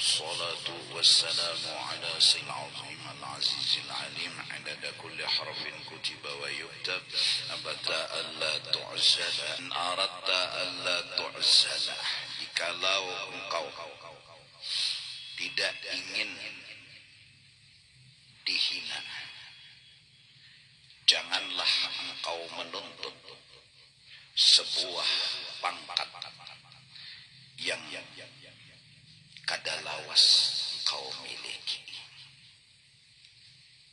والصلاة والسلام على سيد العظيم العزيز العليم عدد كل حرف كتب ويكتب أبت ألا تعزل إن أردت ألا تعزل. Jikalau engkau tidak ingin dihina, janganlah engkau menuntut sebuah pangkat yang kadalawas engkau miliki.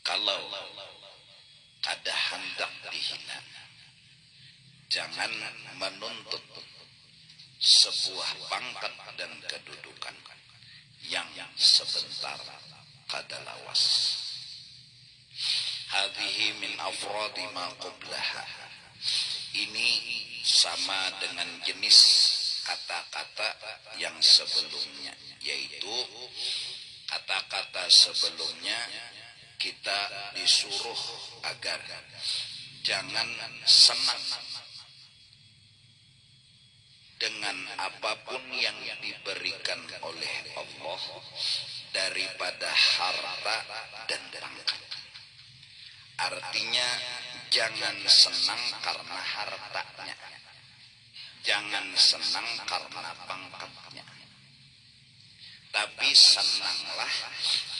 Kalau kada hendak dihina, jangan menuntut sebuah pangkat dan kedudukan yang sebentar kadalawas. Hadhihi min afradi ma qablaha. Ini sama dengan jenis kata-kata yang sebelumnya, yaitu kata-kata sebelumnya kita disuruh agar jangan senang dengan apapun yang diberikan oleh Allah daripada harta dan pangkat. Artinya jangan senang karena hartanya, jangan senang karena pangkatnya, tapi senanglah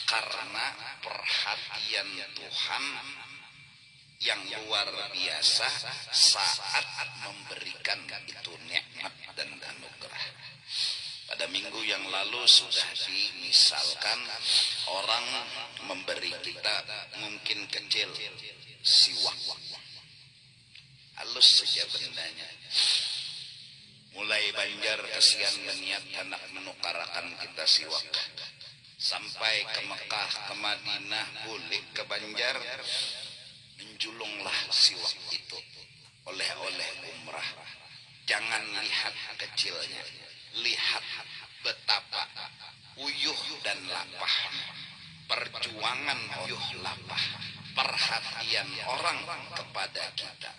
karena perhatian Tuhan yang luar biasa saat memberikan itu nikmat dan anugerah. Pada minggu yang lalu sudah dimisalkan orang memberi kita mungkin kecil siwak, halus saja bendanya. Mulai Banjar kesian berniat hendak menukarakan kita siwak, sampai ke Mekah, ke Madinah, boleh ke Banjar, menjulunglah siwak itu oleh-oleh umrah. Jangan lihat kecilnya, lihat betapa uyuh dan lapah perjuangan, uyuh lapah perhatian orang kepada kita.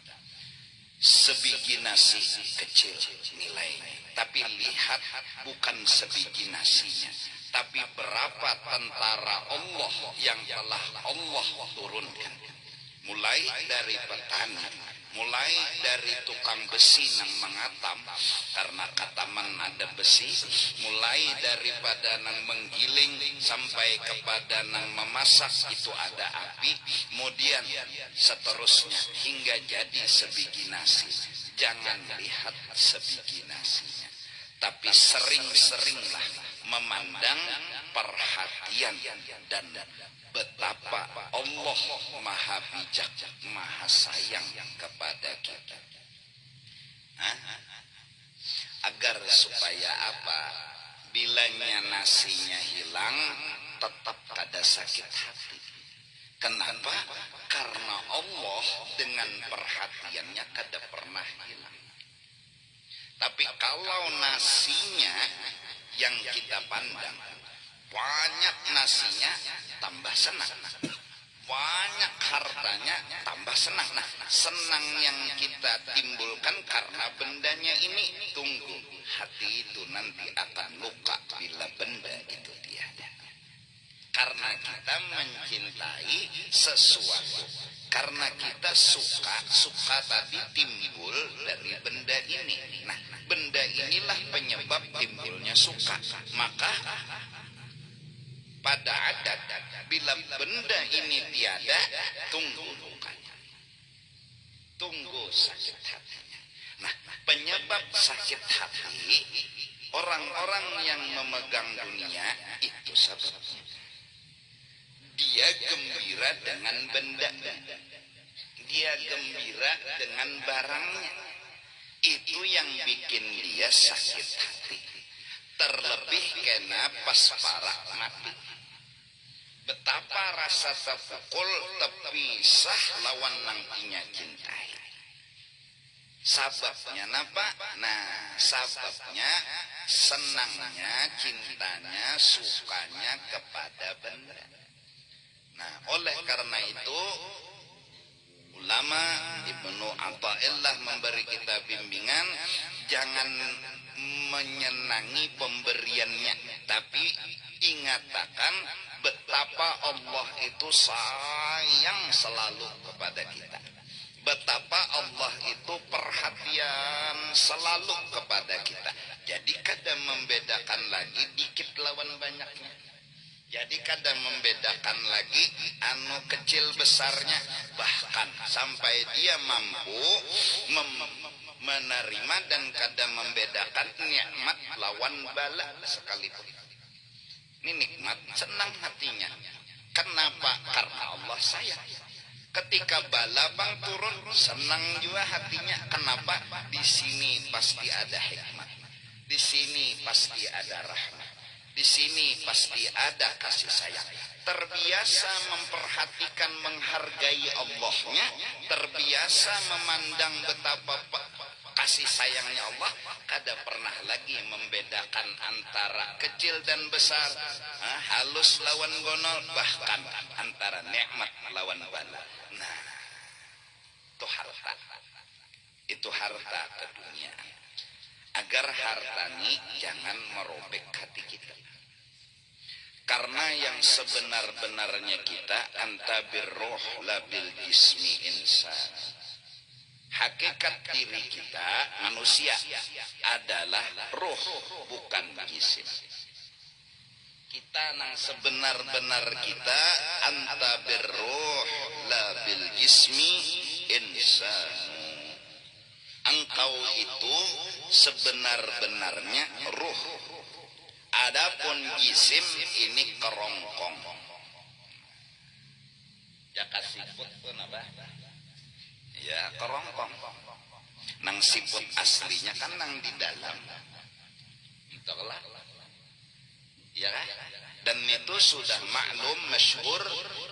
Sebiji nasi kecil nilainya, tapi lihat bukan sebiji nasinya, tapi berapa tentara Allah yang telah Allah turunkan. Mulai dari petani, mulai dari tukang besi nang mengatam karena kataman ada besi, mulai daripada nang menggiling sampai kepada nang memasak itu ada api, kemudian seterusnya hingga jadi sebiji nasi. Jangan lihat sebiji nasinya, tapi sering-seringlah memandang perhatian dan betapa Allah maha bijak, maha sayang kepada kita. Agar supaya apa? Bilanya nasinya hilang, tetap kada sakit hati. Kenapa? Karena Allah dengan perhatiannya kada pernah hilang. Tapi kalau nasinya yang kita pandang, banyak nasinya tambah senang, banyak hartanya tambah senang. Nah, senang yang kita timbulkan karena bendanya ini, tunggu, hati itu nanti akan luka bila benda itu tiada. Karena kita mencintai sesuatu, karena kita suka tadi timbul dari benda ini. Nah, benda inilah penyebab timbulnya suka. Maka pada adat, bila benda ini tiada, tunggu lukanya, tunggu sakit hatinya. Nah, penyebab sakit hati orang-orang yang memegang dunia itu sebabnya. Dia gembira dengan bendanya, dia gembira dengan barangnya. Itu yang bikin dia sakit hati. Terlebih kena pas parak mati. Betapa rasa terpukul, terpisah lawan nang inya cintai. Sababnya napa? Nah, sababnya senangnya, cintanya, sukanya kepada benda. Nah, oleh karena itu ulama Ibnu Athaillah memberi kita bimbingan, jangan menyenangi pemberiannya, tapi ingatakan betapa Allah itu sayang selalu kepada kita. Betapa Allah itu perhatian selalu kepada kita. Jadi kadang membedakan lagi dikit lawan banyaknya. Jadi kadang membedakan lagi anu kecil besarnya. Bahkan sampai dia mampu menerima dan kadang membedakan nikmat lawan bala sekalipun. Ini nikmat senang hatinya. Kenapa? Karena Allah sayang. Ketika bala bang turun senang juga hatinya. Kenapa? Di sini pasti ada hikmat. Di sini pasti ada rahmat. Di sini pasti ada kasih sayang. Terbiasa memperhatikan, menghargai Allahnya, terbiasa memandang betapa kasih sayangnya Allah, kada pernah lagi membedakan antara kecil dan besar, halus lawan gonol, bahkan antara nikmat lawan bala. Nah, itu harta. Itu harta keduniaan. Agar harta ini jangan merobek hati kita. Karena yang sebenar-benarnya kita anta birruh la bil jismi insan. Hakikat diri kita manusia adalah ruh, bukan jisim. Kita nang sebenar-benar kita anta birruh la bil jismi insan. Engkau itu sebenar-benarnya ruh. Adapun jisim ini kerongkong. Jaka siput pun apa? Ya kerongkong. Nang siput aslinya kan nang di dalam. Itulah. Ya kan? Dan itu sudah maklum masyhur,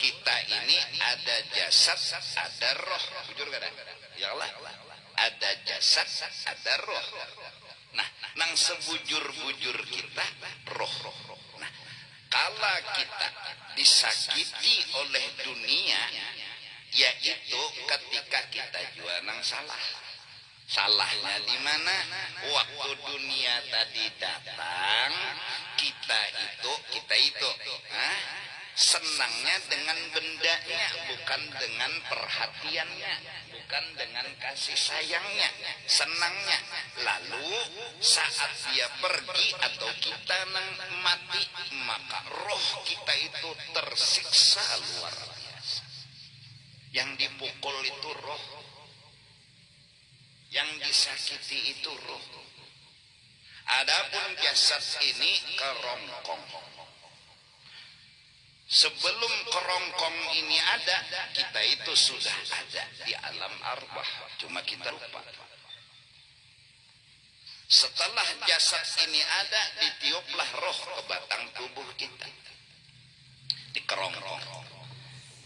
kita ini ada jasad, ada roh. Jujur kada? Ya Allah. Ada jasad, ada roh. Nah, nang sebujur-bujur kita roh. Nah, kalau kita disakiti oleh dunia, yaitu ketika kita juga nang salah. Salahnya di mana? Waktu dunia tadi datang, kita itu, senangnya dengan bendanya, bukan dengan perhatiannya, bukan dengan kasih sayangnya, senangnya. Lalu saat dia pergi atau kita mati, maka roh kita itu tersiksa luar biasa. Yang dipukul itu roh, yang disakiti itu roh. Adapun jasad ini kerongkong. Sebelum kerongkong ini ada, kita itu sudah ada di alam arwah, cuma kita lupa. Setelah jasad ini ada, ditiuplah roh ke batang tubuh kita, di kerongkong.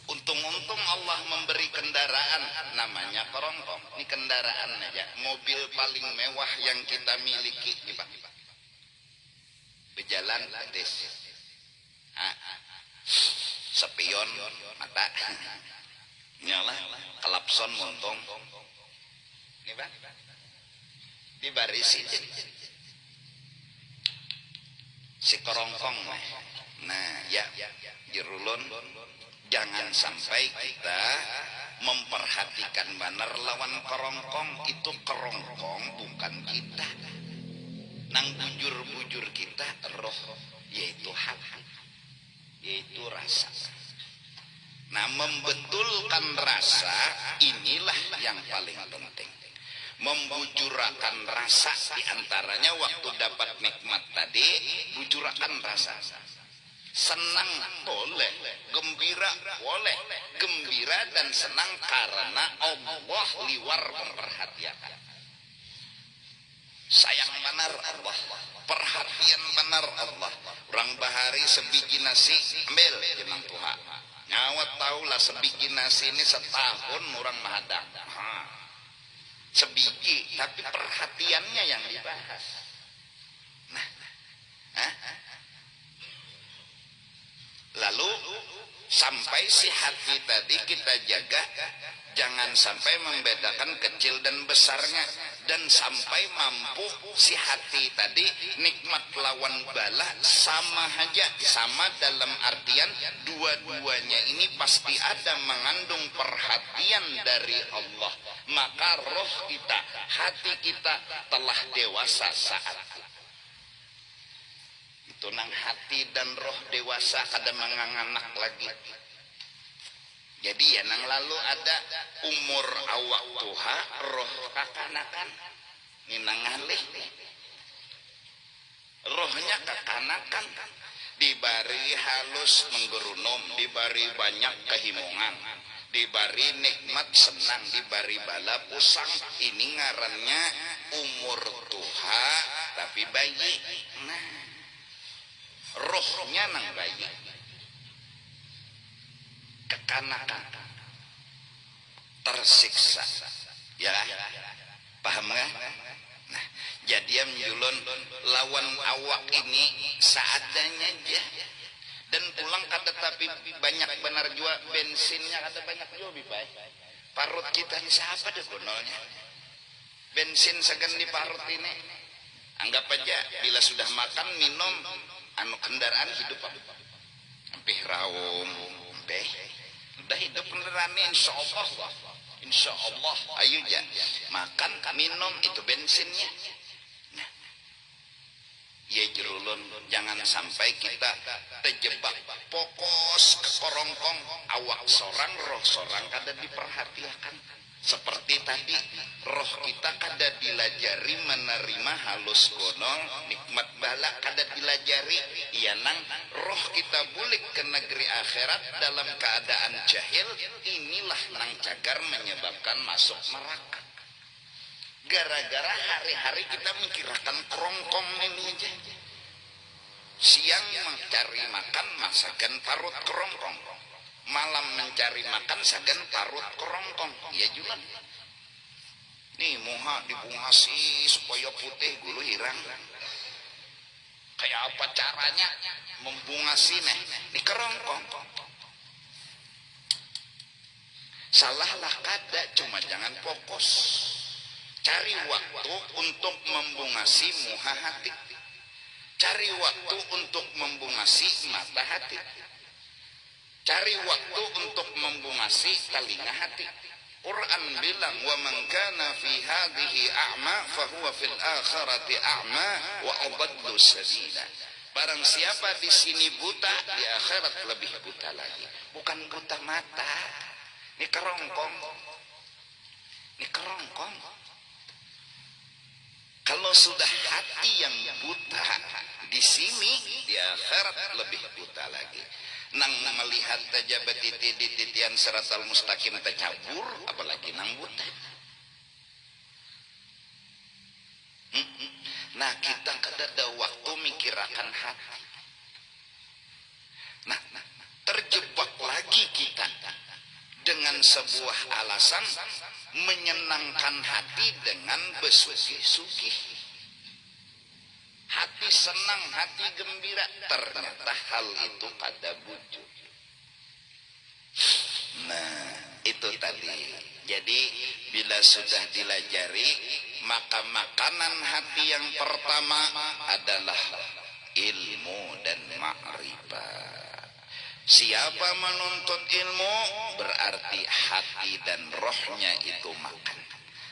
Untung-untung Allah memberi kendaraan namanya kerongkong. Ini kendaraan aja, mobil paling mewah yang kita miliki, berjalan hadis. Sepion mata nyala kelapson montong ini bang di baris itu si kerongkong. Nah ya jirulun, jangan sampai kita memperhatikan benar lawan kerongkong. Itu kerongkong bukan kita. Nang bujur-bujur kita roh, yaitu hati, yaitu rasa. Nah, membetulkan rasa inilah yang paling penting. Membujurakan rasa, diantaranya waktu dapat nikmat tadi, bujurakan rasa. Senang boleh, gembira boleh. Gembira dan senang karena Allah liwar memperhatikan. Sayang benar Allah, perhatian benar Allah. Orang bahari sebiji nasi ambil jenang Tuhan. Nyawat tahulah sebiji nasi ini setahun orang mahadang. Sebiji, tapi perhatiannya yang dibahas. Nah, lalu sampai si hati tadi kita jaga, jangan sampai membedakan kecil dan besarnya. dan sampai mampu si hati tadi nikmat lawan bala sama aja, sama dalam artian dua-duanya ini pasti ada mengandung perhatian dari Allah. Maka roh kita, hati kita telah dewasa saat itu nang hati dan roh dewasa kada menganganak lagi. Jadi ya nang lalu ada umur awak tuha roh kakanakan ninang ngalih rohnya kakanakan dibari halus menggerunom, dibari banyak kehimongan, dibari nikmat senang, dibari bala pusang. Ini ngarannya umur tuha tapi bayi. Nah, rohnya nang bayi kekanakan tersiksa ya, paham nggak? Nah, jadi menjulun lawan awak ini seadanya aja dan pulang kata tapi banyak benar juga bensinnya kata banyak juga bipai parut kita ini siapa deh bonolnya bensin segan di parut ini. Anggap aja bila sudah makan minum anu kendaraan hidup hampir raum hampir udah hidup kendaraan insya Allah ayo ja makan minum itu bensinnya. Nah, ya jerulun jangan sampai kita terjebak fokus ke korongkong awak sorang roh sorang kada diperhatikan. Seperti tadi roh kita kada dilajari menerima halus gonong nikmat bala kada dilajari. Iya nang roh kita bulik ke negeri akhirat dalam keadaan jahil. Inilah nang cagar menyebabkan masuk neraka. Gara-gara hari-hari kita mikirkan kerongkong ini aja. Siang mencari makan masakan parut kerongkong, malam mencari makan sagan parut kerongkong. Ya juga nih muha dibungasi supaya putih gulu hirang. Kayak apa caranya membungasi nih kerongkong? Salahlah kada, cuma jangan fokus. Cari waktu untuk membungasi muha hati. Cari waktu untuk membungasi mata hati. Cari waktu untuk membungasi telinga hati. Quran bilang wa man kana fi hadhihi a'ma fa huwa fil akhirati a'ma wa adallu sabila. Barang siapa di sini buta, di akhirat lebih buta lagi. Bukan buta mata. Ini kerongkong. Ini kerongkong. Kalau sudah hati yang buta di sini, di akhirat lebih buta lagi. Nang melihat tajabat titian siratal mustaqim tercabur, apalagi nang buta. Nah, kita kada ada waktu mikirakan hati. Nah, terjebak lagi kita dengan sebuah alasan menyenangkan hati dengan besugih-sugih. Hati senang, hati gembira, ternyata hal itu pada wujud. Nah, itu tadi. Jadi bila sudah dilajari, maka makanan hati yang pertama adalah ilmu dan ma'rifat. Siapa menuntut ilmu berarti hati dan rohnya itu makan.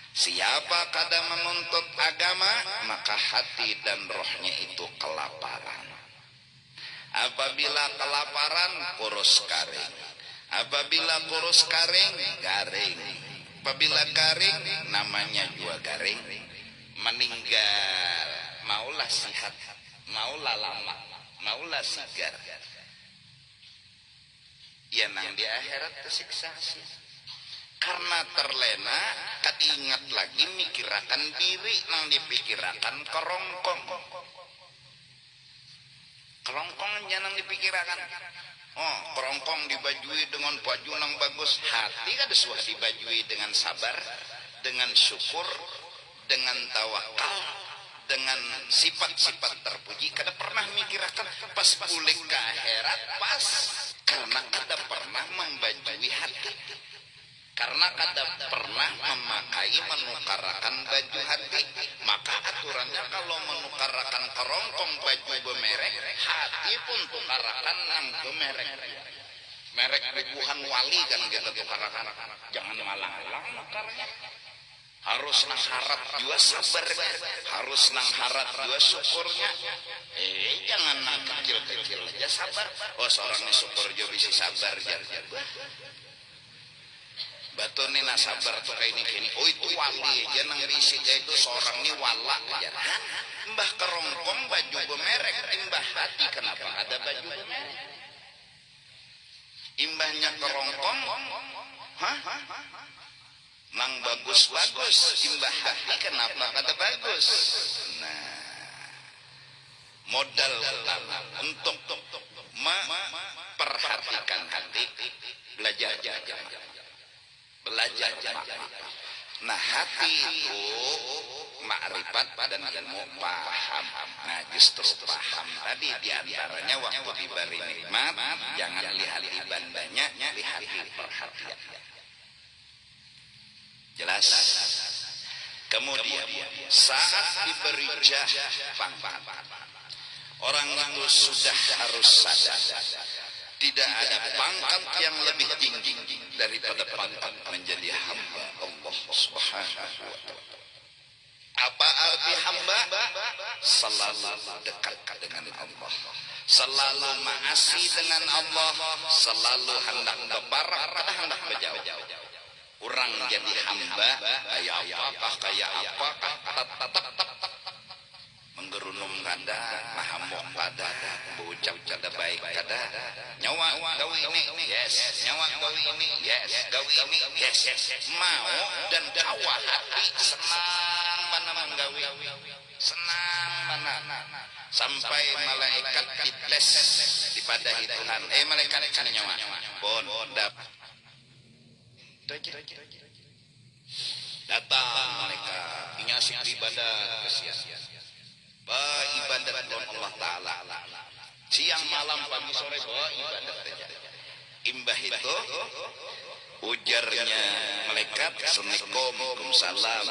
Siapa kada menuntut agama maka hati dan rohnya itu kelaparan. Apabila kelaparan kurus karing. Apabila kurus karing garing. Apabila garing namanya juga garing. Meninggal maulah sehat, maulah lama, maulah segar. Ya nang di akhirat tersiksa sih. Karena terlena, ingat lagi mikirakan diri nang dipikirakan kerongkong. Kerongkong jangan dipikirakan. Oh, kerongkong dibajui dengan baju nang bagus. Hati kada suah dibajui dengan sabar, dengan syukur, dengan tawakal, dengan sifat-sifat terpuji. Kada pernah mikirakan pas pulik ke akhirat pas. Karena kada pernah membajui hati. karena kada pernah memakai menukarakan baju hati. Maka aturannya kalau menukarakan kerongkong baju bemerek, hati pun tukarakan nang bemerek. Merek ribuan wali kan kita tukarakan. Jangan malang-malang nukarnya. Harus nang harap juga sabarnya, harus nang harap juga syukurnya. Jangan nang kecil-kecil aja sabar. Oh seorang syukur juga bisa sabar jar. Batu nih nak sabar tuh kayak ini. Oh itu wali aja nang bisi itu seorang nih wala aja. Mbah kerongkong baju bemerek, imbah hati kenapa ada baju bemerek? Imbahnya kerongkong, nang bagus-bagus, imbah hati kenapa ada bagus? Nah, modal utama untuk memperhatikan hati, belajar. Nah hati itu makrifat dan ilmu paham. Nah justru paham tadi diantaranya waktu diberi nikmat, jangan lihat ibadahnya, lihat perhatian. Jelas. Kemudian saat diberi pangkat, orang itu sudah harus sadar tidak ada pangkat yang lebih tinggi daripada pangkat menjadi hamba Allah Subhanahu wa ta'ala. Apa arti hamba? Selalu dekat dengan Allah, selalu mengasihi dengan Allah, selalu hendak berbarak, hendak berjauh. Orang jadi hamba kayak apakah tetap menggerunung kada, mahamok kada, berucap kada baik kada, nyawa gawi ini, yes, nyawa gawi ini, yes, gawi ini, yes, mau dan kawa hati senang mana menggawi, senang mana, sampai malaikat dites dipadahi Tuhan, malaikat kan nyawa, bon dap, datang malaikat, inyasik ibadah kesian. Ibadat Allah Ta'ala siang malam pagi sore ibadat saja. Imbah itu ujarnya malaikat, Assalamualaikum, salam,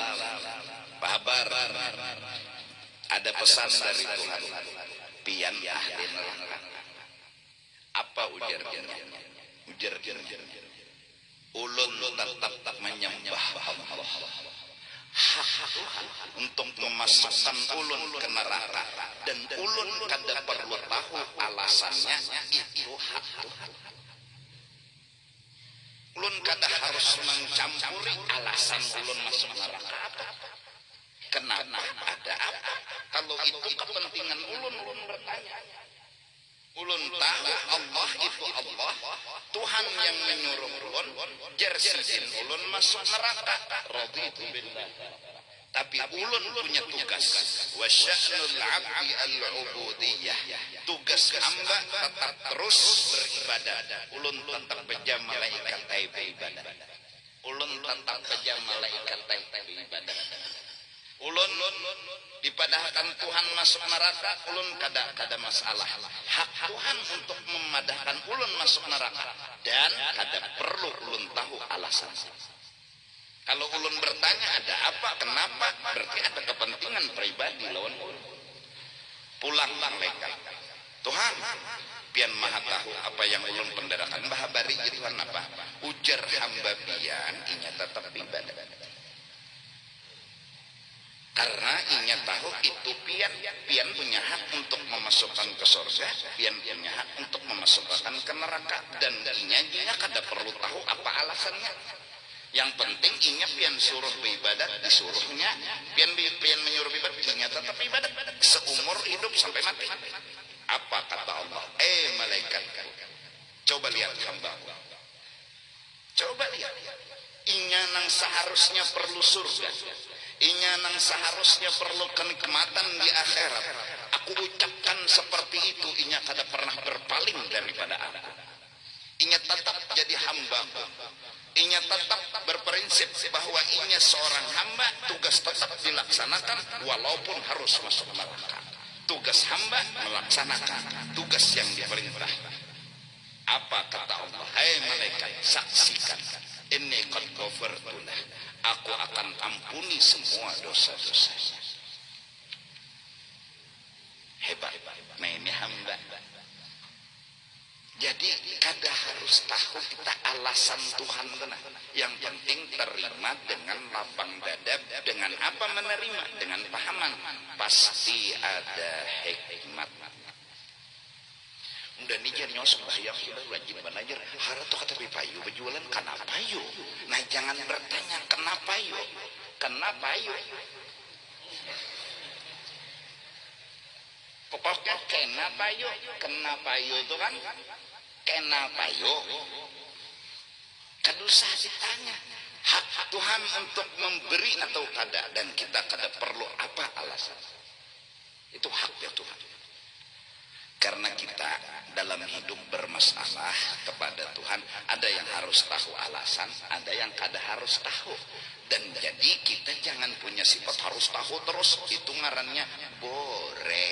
kabar, ada pesan dari Tuhan, pian ahdin. Apa ujarnya? Ulun tetap menyembah Allah, untuk memasukkan ulun ke neraka, dan ulun kada perlu tahu alasannya, itu hak Tuhan. Ulun kada harus mencampuri alasan ulun masuk neraka apa. Kenapa? Ada apa? Kalau itu kepentingan ulun bertanya. Ulun tahu Allah itu Allah, Tuhan yang menyuruh ulun, jersihin ulun masuk neraka. Raditu billah. Tapi ulun punya tugas. Wa sya'nul 'abdi al-'ubudiyah. Tugas hamba tetap terus beribadah. Ulun tetap beja malaikat ibadah. Ulun tetap beja malaikat ibadah. Ulun dipadahkan Tuhan masuk neraka, ulun kada masalah. Hak Tuhan untuk memadahkan ulun masuk neraka, dan kada perlu ulun tahu alasan. Kalau ulun bertanya ada apa, kenapa, berarti ada kepentingan pribadi lawan ulun. Pulang malaikat, Tuhan pian maha tahu apa yang ulun pendarakan, bahabari jadikan apa, ujar hamba pian inya tetap ibadah. Karena inya tahu itu pian punya hak untuk memasukkan ke surga, pian punya hak untuk memasukkan ke neraka, dan inya kada perlu tahu apa alasannya. Yang penting inya pian suruh beribadat, disuruhnya pian menyuruh beribadat, inya tetap ibadat seumur hidup sampai mati. Apa kata Allah? Malaikat, coba lihat hamba, coba lihat, inya nang seharusnya perlu surga, inya nang seharusnya perlu kenikmatan di akhirat. Aku ucapkan seperti itu, inya kada pernah berpaling daripada aku. Inya tetap jadi hamba. Inya tetap berprinsip bahwa inya seorang hamba, tugas tetap dilaksanakan walaupun harus masuk neraka. Tugas hamba melaksanakan tugas yang diperintah. Apa kata Allah? Malaikat, saksikan. Inni qad ghafartu lah, aku akan ampuni semua dosa-dosanya. Hebat. Nah ini hamba. Jadi kada harus tahu kita alasan Tuhan tenang. Yang penting terima dengan lapang dada. Dengan apa menerima? Dengan pahaman. Pasti ada hikmat. Udah nih jangan sembahyang sudah wajib belajar. Harap tuh kata payu berjualan kenapa yo? Nah jangan bertanya kenapa yo? Kenapa yo? Pokoknya kenapa yo? Kenapa yo itu kan? Kenapa yo? Kada usah ditanya. Hak Tuhan untuk memberi atau kada, dan kita kada perlu apa alasan. Itu haknya Tuhan. Karena kita dalam hidup bermasalah kepada Tuhan, ada yang harus tahu alasan, ada yang kada harus tahu. Dan jadi kita jangan punya sifat harus tahu terus, itu ngarannya bore.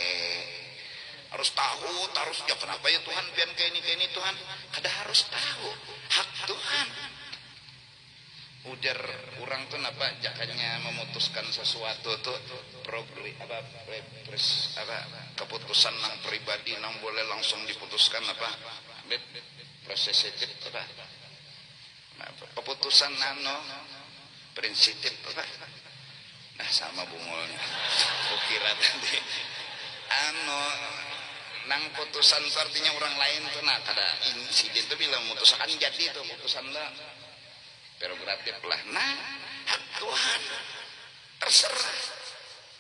Harus tahu, harus ya kenapa ya Tuhan pian kayak ini Tuhan, kada harus tahu hak Tuhan. Ujar orang tuh napa jakanya memutuskan sesuatu tuh keputusan nang pribadi nang boleh langsung diputuskan apa proses apa keputusan nano prinsip apa nah sama bungulnya kukira tadi nang putusan itu artinya orang lain tuh nah kada insiden tuh bilang memutuskan jadi tuh putusan lah prerogatif lah. Nah hak Tuhan terserah.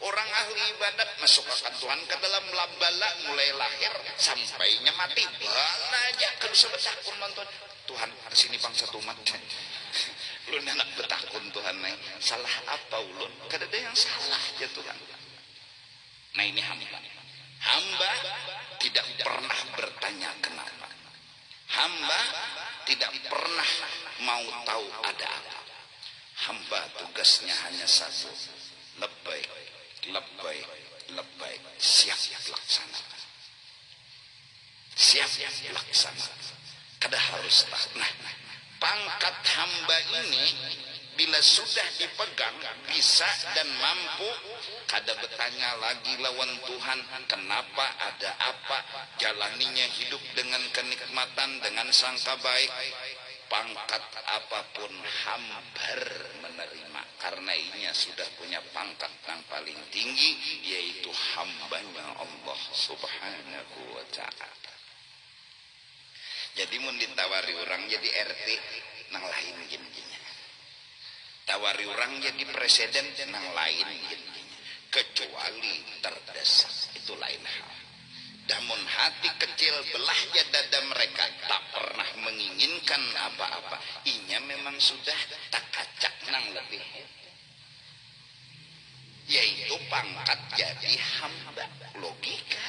Orang ahli ibadat masukkan Tuhan ke dalam labala mulai lahir sampainya mati bala aja kan sebetakun nonton Tuhan di sini bangsa umat lu nak betakun Tuhan nih salah apa ulun kada ada yang salah ya Tuhan. Nah ini hamba tidak pernah bertanya kenapa. Hamba tidak pernah mau tahu ada apa. Hamba tugasnya hanya satu, labbaik, labbaik, labbaik, siap laksanakan. Siap laksanakan. Kada harus tahu. Nah, pangkat hamba ini bila sudah dipegang bisa dan mampu, kada bertanya lagi lawan Tuhan kenapa ada apa, jalaninya hidup dengan kenikmatan dengan sangka baik. Pangkat apapun hambar menerima karena inya sudah punya pangkat yang paling tinggi yaitu hambanya Allah Subhanahu wa ta'ala. Jadi mun ditawari orang jadi RT nang lain gini-gini. Tawari orang jadi presiden nang lain gini-gini. Kecuali terdesak itu lain hal. Namun hati kecil belahnya dada mereka tak pernah menginginkan apa-apa. Inya memang sudah tak kacak nang lebih. Yaitu pangkat jadi hamba. Logika.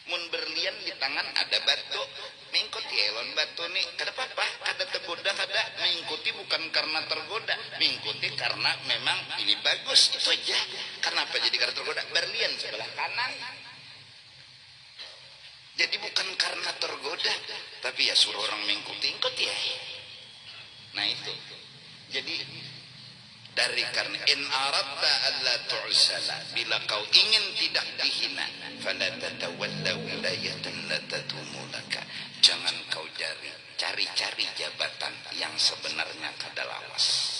Mun berlian di tangan ada batu. Mengikuti elon batu nih. Kada apa-apa. Kada tergoda kada. Mengikuti bukan karena tergoda. Mengikuti karena memang ini bagus. Itu aja. Kenapa jadi kada tergoda? Berlian sebelah kanan. Jadi bukan karena tergoda, tapi ya suruh orang mengikuti ya. Nah itu. Jadi dari karena in aradta alla tu'sala, bila kau ingin tidak dihina, fala tatawalla wilayatan la tatumulaka. Jangan kau cari-cari jabatan yang sebenarnya kada lawas.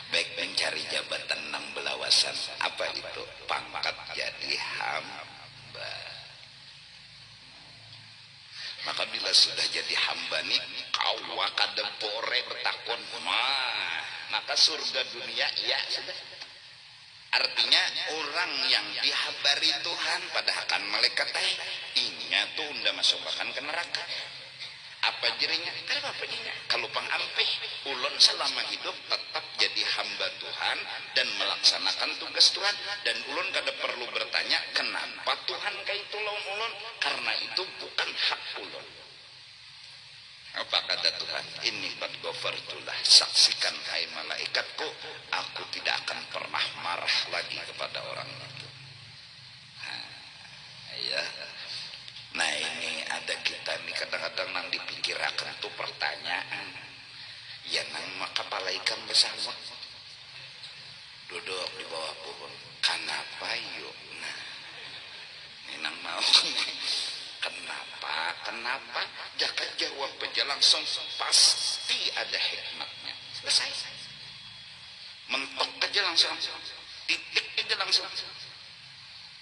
Baik mencari jabatan nang belawasan, apa itu? Pangkat jadi hamba. Maka bila sudah jadi hamba nih kau kada bore bertakon maka surga dunia ya sudah. Artinya orang yang dihabari Tuhan padahal malaikat inya tuh udah masukkan ke neraka. Apa jerinya? Kenapa apa jerinya? Kalau pangampih ulun selama hidup tetap jadi hamba Tuhan dan melaksanakan tugas Tuhan, dan ulun kada perlu bertanya kenapa Tuhan kayak itu lawan ulun, karena itu bukan hak ulun. Apa kata Tuhan? Ini qad ghafartulah, saksikan hai malaikatku, aku tidak akan pernah marah lagi kepada orang itu. Ya. Nah ini ada kita nih kadang-kadang nang dipikirakan tuh pertanyaan Ya nang maka palaikan bersama duduk di bawah pohon. Kenapa yuk? Nah, ini nang mau. Kenapa? Jangan jawab aja langsung. Pasti ada hikmatnya. Selesai. Mentok aja langsung. Titik aja langsung.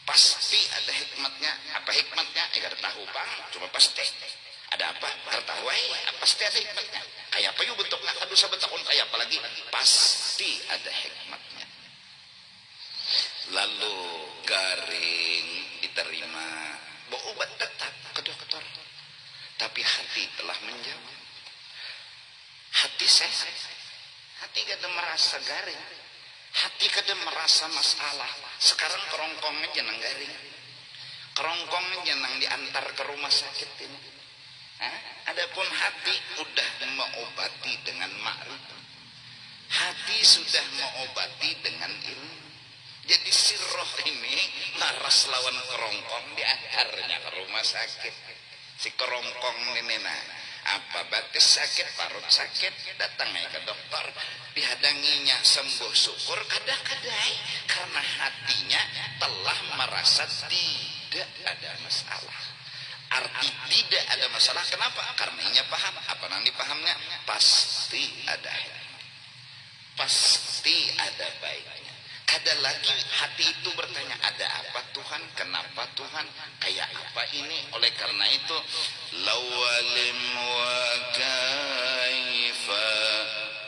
Pasti ada hikmatnya. Apa hikmatnya? Gak tahu bang. Cuma pasti. Ada apa? Gak tahu. Pasti ada hikmatnya. Kayak apa yuk bentuknya? Aduh sahabat tahun kayak apa lagi? Pasti ada hikmatnya. Lalu garing diterima. Obat tetap kedokter. Tapi hati telah menjawab. Hati sehat. Hati kada merasa garing. Hati kada merasa masalah. Sekarang kerongkongnya jenang garing. Kerongkongnya jenang diantar ke rumah sakit ini. Adapun hati udah mengobati dengan ma'rifat. Hati sudah mengobati dengan ilmu. Jadi si roh ini naras lawan kerongkong diantarnya ke rumah sakit. Si kerongkong ini apa batis sakit, parut sakit, datangnya ke dokter, dihadanginya sembuh syukur kadang-kadang karena hatinya telah merasa tidak ada masalah. Arti tidak ada masalah kenapa? Karena ia paham. Apa yang dipahamnya? Pasti ada. Pasti ada baiknya. Ada lagi hati itu bertanya, ada apa Tuhan? Kenapa Tuhan? Kayak apa ini? Oleh karena itu, lawalim wa kaifa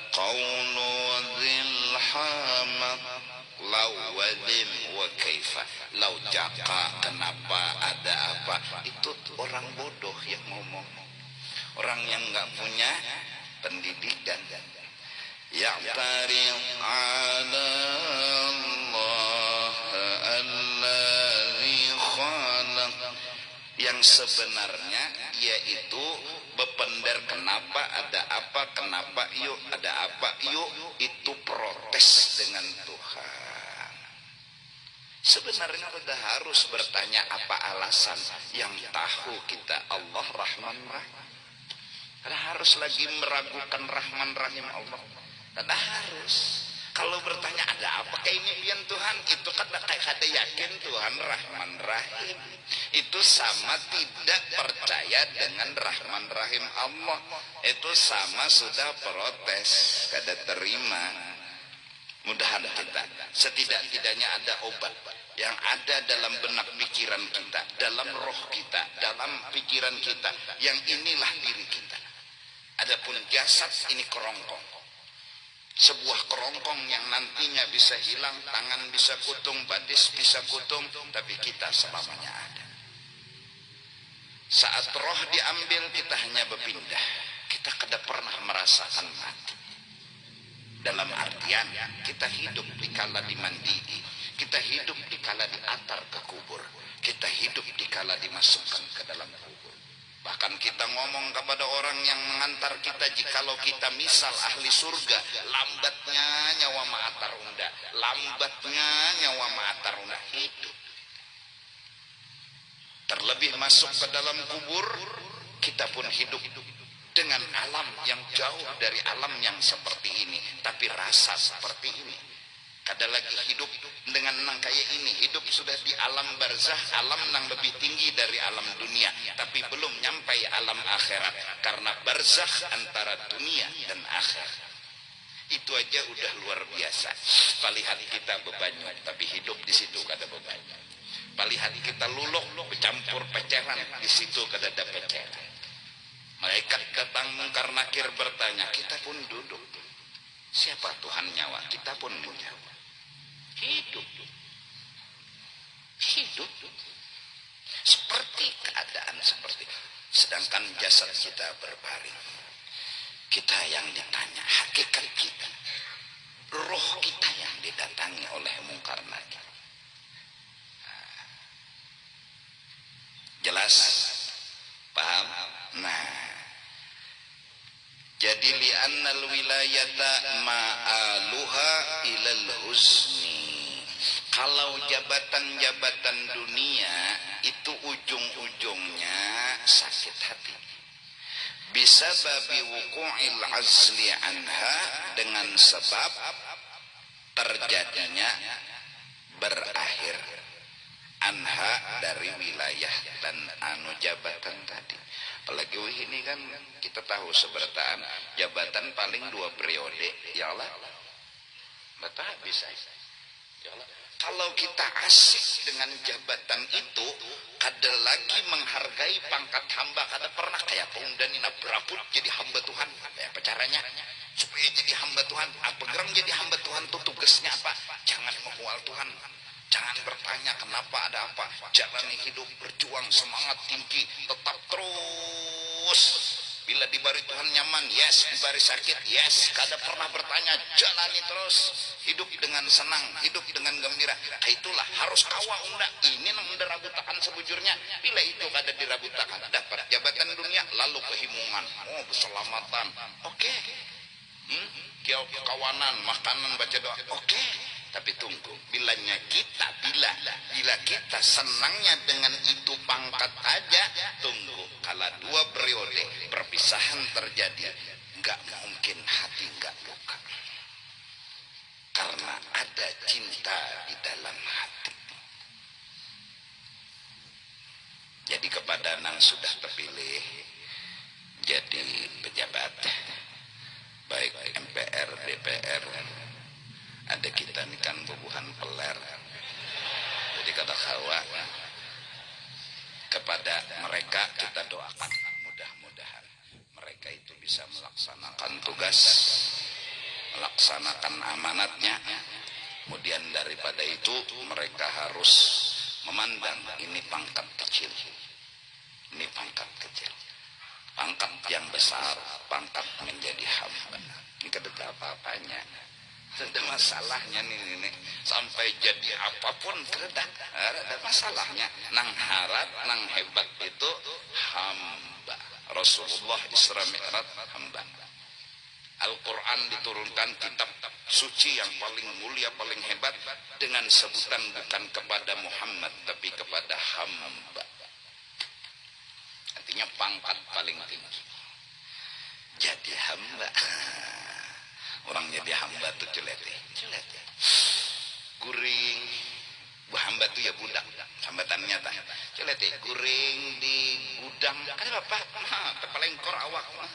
qawlu dhil hamaq lawalim wa kaifa lau jaka kenapa ada apa? Itu orang bodoh yang ngomong. Orang yang nggak punya pendidikan. Ya'tari ala Allah alladzi khalaq, yang sebenarnya yaitu bepender kenapa ada apa, kenapa yuk ada apa yuk, itu protes dengan Tuhan. Sebenarnya kita harus bertanya apa alasan, yang tahu kita Allah Rahman Rahim. Kita harus lagi meragukan Rahman Rahim Allah. Tidak harus. Kalau bertanya ada apa kayak ini pian Tuhan, itu kan kada yakin Tuhan Rahman Rahim. Itu sama tidak percaya dengan Rahman Rahim Allah. Itu sama sudah protes, kada terima. Mudahan kita setidak-tidaknya ada obat yang ada dalam benak pikiran kita, dalam roh kita, dalam pikiran kita, yang inilah diri kita. Adapun jasad ini kerongkong. Sebuah kerongkong yang nantinya bisa hilang, tangan bisa kutung, batis bisa kutung, tapi kita selamanya ada. Saat roh diambil, kita hanya berpindah. Kita kada pernah merasakan mati. Dalam artian, kita hidup dikala dimandii, kita hidup dikala diantar ke kubur, kita hidup dikala dimasukkan ke dalam kubur. Bahkan kita ngomong kepada orang yang mengantar kita, jikalau kita misal ahli surga, lambatnya nyawa ma'atarunda, lambatnya nyawa ma'atarunda hidup. Terlebih masuk ke dalam kubur, kita pun hidup dengan alam yang jauh dari alam yang seperti ini, tapi rasa seperti ini. Kada lagi hidup dengan nang kayak ini, hidup sudah di alam barzah, alam nang lebih tinggi dari alam dunia, tapi belum nyampai alam akhirat, karena barzah antara dunia dan akhirat. Itu aja udah luar biasa. Palihan kita bebanyu, tapi hidup di situ kada bebanyu. Palihan kita luluk, bercampur peceran, di situ kada ada peceran. Malaikat datang mungkar nakir bertanya, kita pun duduk. Siapa Tuhan nyawa? Kita pun menjawab. Hidup. Seperti keadaan seperti. Sedangkan jasad kita berbaring. Kita yang ditanya, hakikat kita. Roh kita yang didatangi oleh mungkar nakir. Jelas? Paham? Nah, jadi li'annal wilayata ma'aluha ilal husni. Kalau jabatan-jabatan dunia itu ujung-ujungnya sakit hati. bisababi wuqu'il azli anha, dengan sebab terjadinya berakhir anha dari wilayah dan jabatan tadi. Apalagi ini kan kita tahu sebertaan jabatan paling 2 periode, ya Allah. Betul bisa. Ya Allah. Kalau kita asik dengan jabatan itu, kada lagi menghargai pangkat hamba, kada pernah kayak peundanina berabut jadi hamba Tuhan. Ya, apa caranya? Supaya jadi hamba Tuhan, apa gerang jadi hamba Tuhan itu tugasnya apa? Jangan mengual Tuhan. Jangan bertanya kenapa, ada apa. Jalani hidup, berjuang, semangat tinggi, tetap terus. Bila diberi Tuhan nyaman, yes. Diberi sakit, yes. Kada pernah bertanya, jalani terus. Hidup dengan senang, hidup dengan gembira. Itulah harus kawah unda. Ini nang dirabutakan sebujurnya. Bila itu kada dirabutakan, dapat jabatan dunia, lalu kehimungan. Oh, keselamatan. Oke. Kiau kawanan, makanan, baca doa. Oke. Tapi tunggu, bila kita senangnya dengan itu pangkat aja, tunggu, kalau 2 periode perpisahan terjadi, nggak mungkin hati nggak luka, karena ada cinta di dalam hati. Jadi kepada nang sudah terpilih jadi pejabat, baik MPR, DPR, ada kita ini kan bubuhan peler. Jadi kata kawa, kepada mereka kita doakan mudah-mudahan mereka itu bisa melaksanakan tugas, melaksanakan amanatnya. Kemudian daripada itu mereka harus memandang ini pangkat kecil, ini pangkat kecil, pangkat yang besar, pangkat menjadi hamba. Ini kada apa-apanya. Ada masalahnya nih, sampai jadi apapun ada masalahnya. Nang harap, nang hebat itu hamba. Rasulullah Isra Mi'raj hamba. Al-Quran diturunkan, kitab suci yang paling mulia, paling hebat, dengan sebutan bukan kepada Muhammad tapi kepada hamba. Artinya pangkat paling tinggi. Jadi hamba. Orang jadi hamba tuh celete. Guring, bu hamba tuh ya budak. Hambatannya tak celete. Guring di gudang. Kan apa? Terpelengkor awak.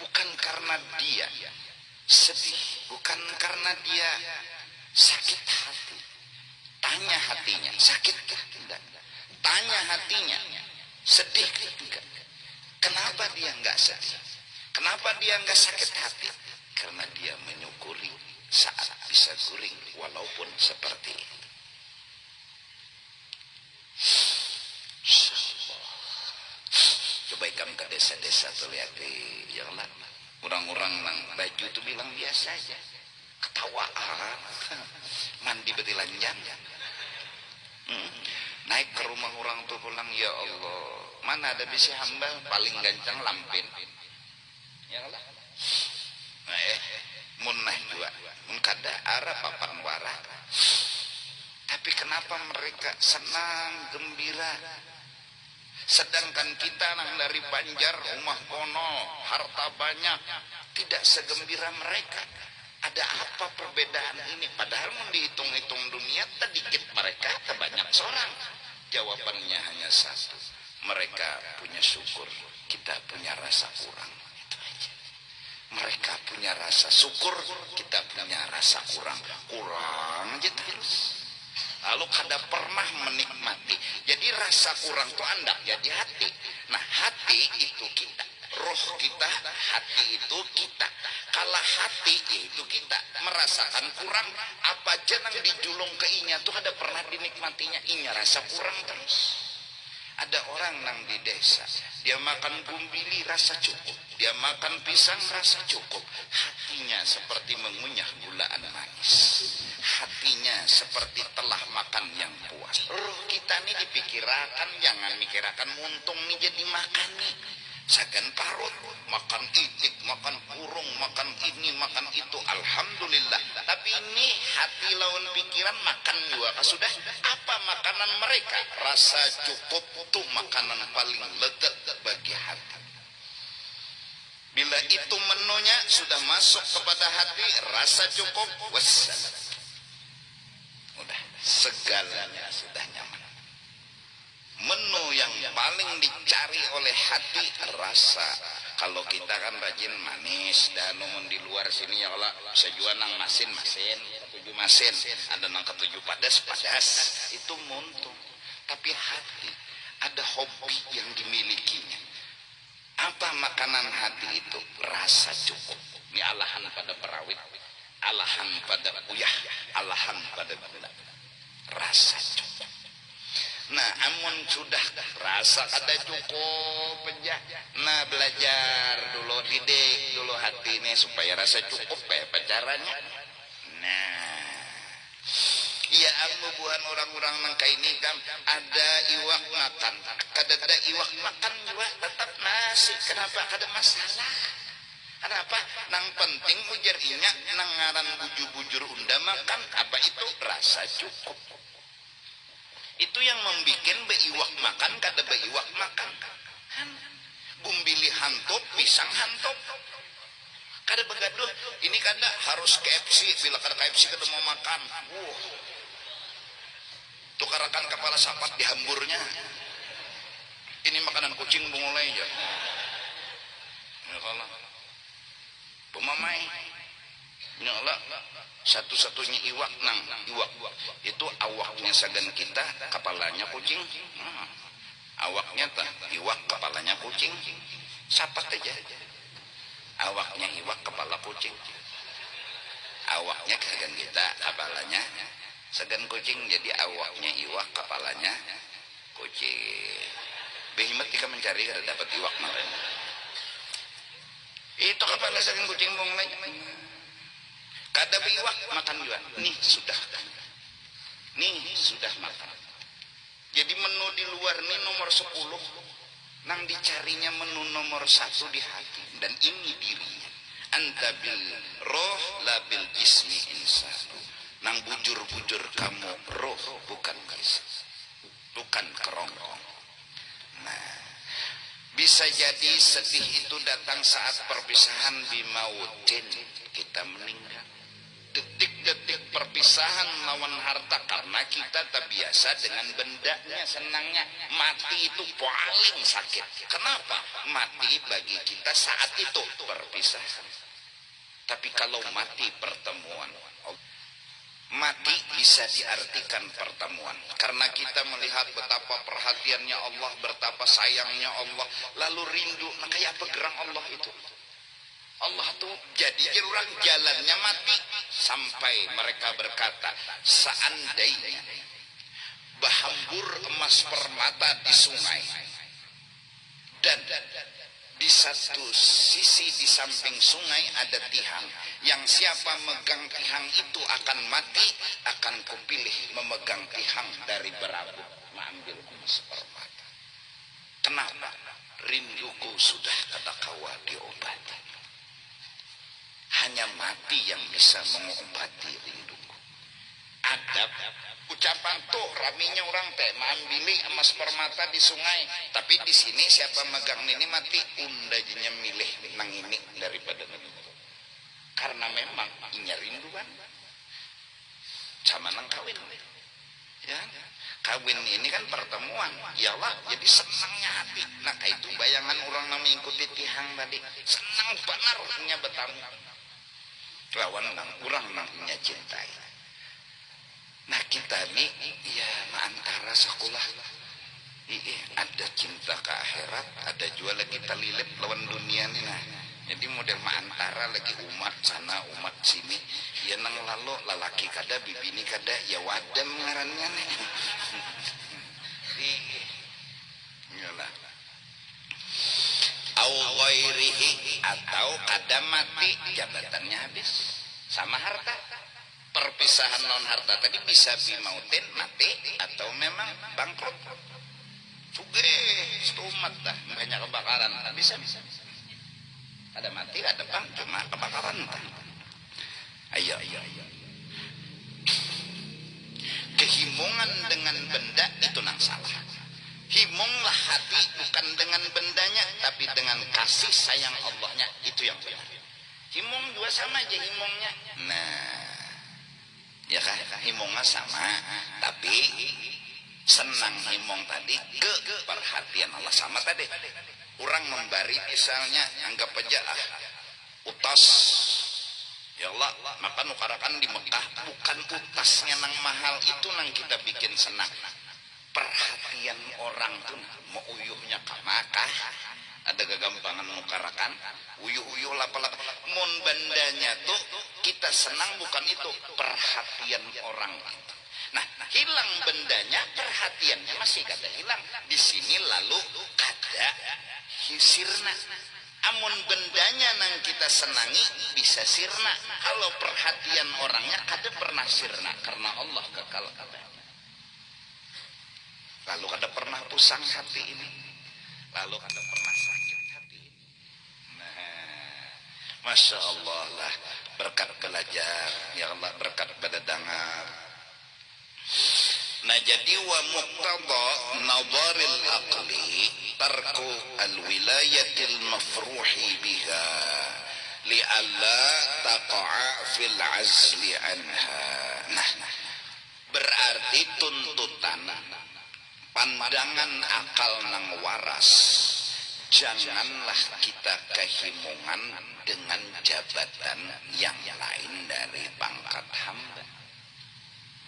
Bukan karena dia sedih, bukan karena dia sakit hati. Tanya hatinya, sakitkah? Tidak. Tanya hatinya, sedih tidak? Kenapa dia nggak sedih? Kenapa dia nggak sakit hati? Karena dia menyukuri saat bisa guring walaupun seperti ini. Coba ikam ke desa-desa tuh lihat yang lama. Orang-orang nang baju tuh bilang biasa aja. Ketawaan. Mandi betilanjang. Naik ke rumah orang tuh pulang, ya Allah, mana ada bisa hamba paling gancang lampin. Ya Allah. Munah juga, kada arah papan warah. Tapi kenapa mereka senang, gembira? Sedangkan kita nang dari Banjar, rumah kono, harta banyak, tidak segembira mereka. Ada apa perbedaan ini? Padahal mau dihitung-hitung dunia, sedikit mereka, banyak seorang. Jawabannya hanya satu. Mereka punya syukur, kita punya rasa kurang. Mereka punya rasa syukur, kita punya rasa kurang. Kurang aja terus. Lalu kada pernah menikmati. Jadi rasa kurang itu anda jadi hati. Nah hati itu kita, roh kita, hati itu kita. Kalau hati itu kita merasakan kurang, apa aja nang dijulung ke inya tuh ada pernah dinikmatinya, inya rasa kurang terus. Ada orang nang di desa, dia makan gumbili rasa cukup, dia makan pisang rasa cukup, hatinya seperti mengunyah gulaan manis, hatinya seperti telah makan yang puas. Roh kita nih dipikirakan, jangan mikirakan muntung nih jadi makan nih. Sagan parut, makan itik, makan burung, makan ini, makan itu, alhamdulillah. Tapi ini hati lawan pikiran makan juga. Sudah apa makanan mereka? Rasa cukup itu makanan paling lezat bagi hati. Bila itu menunya sudah masuk kepada hati, rasa cukup, wassalam. Udah, segalanya sudah nyaman. Menu yang paling dicari oleh hati, rasa. Kalau kita kan rajin manis, dan namun di luar sini ya Allah bisa jual nang masin, ketujuh masin, ada nang ketujuh padas, itu muntung. Tapi hati ada hobi yang dimilikinya. Apa makanan hati itu? Rasa cukup. Ini alahan pada perawit, alahan pada uyah, alahan pada gula. Rasa cukup. Nah, amun sudah rasa kada cukup aja. Nah, belajar dulu, didik dulu hati ini supaya rasa cukup apa caranya. Nah, ya buhan orang-orang nangka ini kan ada iwak makan, kada ada iwak makan juga tetap nasi. Kenapa? Kada masalah. Kenapa? Nang penting ujar inyak nang ngaran bujur-bujur unda makan apa itu rasa cukup. Itu yang membikin beiwak makan kada beiwak makan. Bumbili hantop, pisang hantop. Kada begaduh, ini kada harus KFC, bila kada KFC kada mau makan. Tukarakan kepala sapat di hamburnya. Ini makanan kucing bungulai aja. Ya Allah. Pemamai. Ya Allah. Satu-satunya iwak nang iwak itu awaknya sagan kita, kepalanya kucing. Awaknya tah iwak, kepalanya kucing. Sapat aja. Awaknya iwak, kepala kucing. Awaknya sagan kita, kepalanya sagan kucing. Jadi awaknya iwak, kepalanya kucing. Behimat jika mencari kada dapat iwak makan. Itu kepala sagan kucing mulai. Kada iwak makan juga. Nih sudah makan. Jadi menu di luar ini nomor 10. Nang dicarinya menu nomor 1 di hati. Dan ini dirinya. Anta bil roh la bil jismi insan. Nang bujur-bujur kamu roh, bukan jism, bukan kerongkong. Nah, bisa jadi sedih itu datang saat perpisahan bimautin, kita meninggal. Detik-detik perpisahan lawan harta karena kita terbiasa dengan bendanya, senangnya. Mati itu paling sakit. Kenapa? Mati bagi kita saat itu perpisahan. Tapi kalau mati pertemuan, mati bisa diartikan pertemuan. Karena kita melihat betapa perhatiannya Allah, betapa sayangnya Allah, lalu rindu. Nah, kayak apa gerang Allah itu? Allah tuh jadi orang jalannya mati. Sampai mereka berkata, seandainya bahambur emas permata di sungai, dan di satu sisi di samping sungai ada tihang, yang siapa megang tihang itu akan mati, akan kupilih memegang tihang dari berabuk mengambil emas permata. Kenapa? Rinduku sudah kata kawa diobati. Hanya mati yang bisa mengobati rinduku. Adab ucapan tuh raminya orang teh mengambil emas permata di sungai, tapi di sini siapa megang ini mati, undajnya milih nang ini daripada itu. Karena memang inya rinduan sama nang kawin. Ya, kawin ini kan pertemuan. Ya Allah, jadi senangnya hati. Nah, itu bayangan orang yang mengikuti tihang tadi. Senang benar punya betamu. Lawan nang orang nang punya cintai. Nah, kita nih ya antara sekolah ada cinta ke akhirat, ada juga lagi talilip lawan dunia nih. Nah, jadi model antara lagi umat sana umat sini. Ya nang lalu lalaki kada, bibini kada, ya wadam ngarannya nih. Iyalah. Au ghairihi, atau kada mati jabatannya habis sama harta. Perpisahan non harta tadi bisa bimautin mati atau memang bangkrut. Sugih stumat dah banyak kebakaran bisa. Ada mati ada bang cuma kebakaran. Ayo. Kehimungan dengan benda itu nang salah. Himunglah hati bukan dengan bendanya tapi dengan kasih sayang Allahnya, itu yang himong juga sama aja himongnya. Nah, ya kan, himongnya sama, tapi senang himong tadi ke perhatian Allah. Sama tadi orang memberi misalnya, anggap aja utas, ya Allah maka nukarakan di Mekah, bukan utasnya nang mahal itu nang kita bikin senang, perhatian orang tuh mau uyuhnya ke Makkah ada kegampangan nukarakan uyuh-uyuh lapa-lapa mun bandanya tuh kita senang, bukan itu perhatian orang itu. Nah, hilang bendanya, perhatiannya masih kada hilang di sini, lalu kada sirna. Amun bendanya nang kita senangi bisa sirna, kalau perhatian orangnya kada pernah sirna karena Allah kekal katanya. Lalu kada pernah pusang hati ini, lalu kada pernah sakit hati ini. Nah, Masya Allah lah, berkat belajar ya Allah, berkat pada dengar. Nah, jadi wa muqtada nadharil aqli tarku al-wilayatil mafruhi biha li'alla taqa'a fil azli anha. Nah, berarti tuntutan pandangan akal nang waras, janganlah kita kehimungan dengan jabatan yang lain dari pangkat hamba.